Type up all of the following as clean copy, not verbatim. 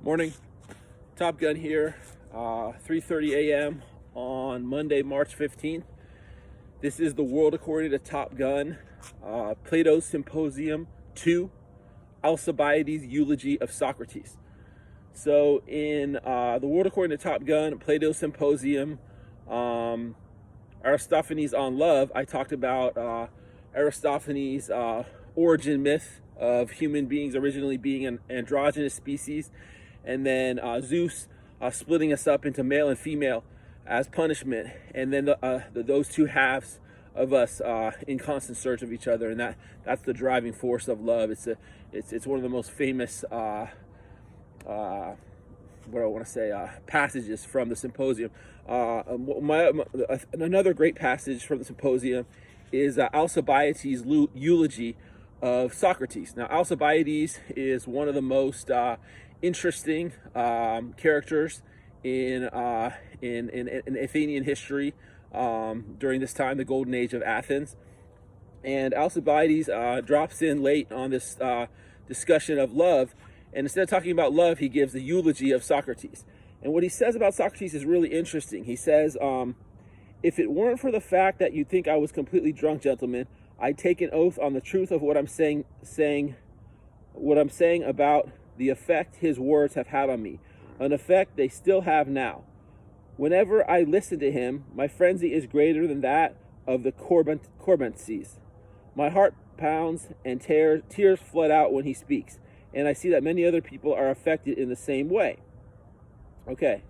Morning, Top Gun here, 3:30 a.m. on Monday, March 15th. This is the world according to Top Gun, Plato's Symposium 2, Alcibiades' Eulogy of Socrates. So in the world according to Top Gun, Plato's Symposium, Aristophanes on love, I talked about Aristophanes' origin myth of human beings originally being an androgynous species, and then Zeus splitting us up into male and female as punishment, and then those two halves of us in constant search of each other, and that's the driving force of love. It's one of the most famous passages from the Symposium. Another great passage from the Symposium is Alcibiades' eulogy of Socrates. Now, Alcibiades is one of the most interesting characters in Athenian history during this time, the golden age of Athens. And Alcibiades drops in late on this discussion of love, and instead of talking about love, he gives the eulogy of Socrates. And what he says about Socrates is really interesting. He says, if it weren't for the fact that you'd think I was completely drunk, gentlemen, I'd take an oath on the truth of what I'm saying about the effect his words have had on me, an effect they still have now. Whenever I listen to him, my frenzy is greater than that of the Corbantes. My heart pounds and tears flood out when he speaks, and I see that many other people are affected in the same way. Okay,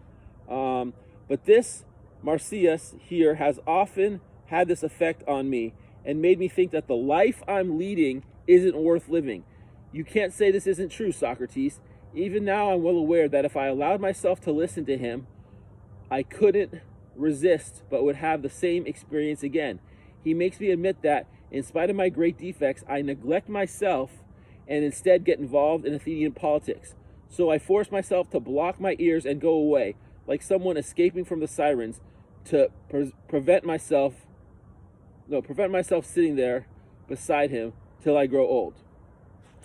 but this Marsyas here has often had this effect on me and made me think that the life I'm leading isn't worth living. You can't say this isn't true, Socrates. Even now I'm well aware that if I allowed myself to listen to him, I couldn't resist but would have the same experience again. He makes me admit that, in spite of my great defects, I neglect myself and instead get involved in Athenian politics. So I force myself to block my ears and go away, like someone escaping from the sirens, to prevent myself sitting there beside him till I grow old.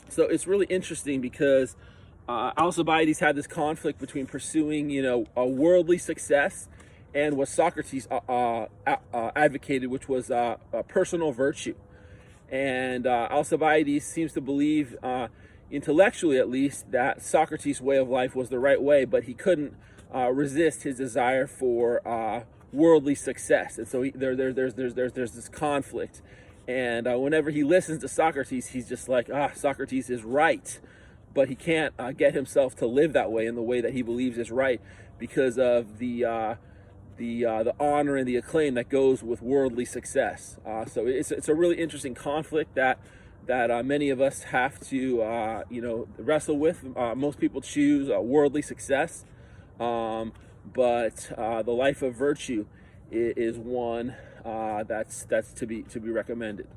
So it's really interesting because Alcibiades had this conflict between pursuing, a worldly success and what Socrates advocated, which was a personal virtue. And Alcibiades seems to believe, intellectually at least, that Socrates' way of life was the right way, but he couldn't resist his desire for worldly success. And so there's this conflict. And whenever he listens to Socrates, he's just like, Socrates is right. But he can't get himself to live that way, in the way that he believes is right, because of the honor and the acclaim that goes with worldly success. So it's a really interesting conflict that many of us have to wrestle with. Most people choose worldly success, but the life of virtue is one that's to be recommended.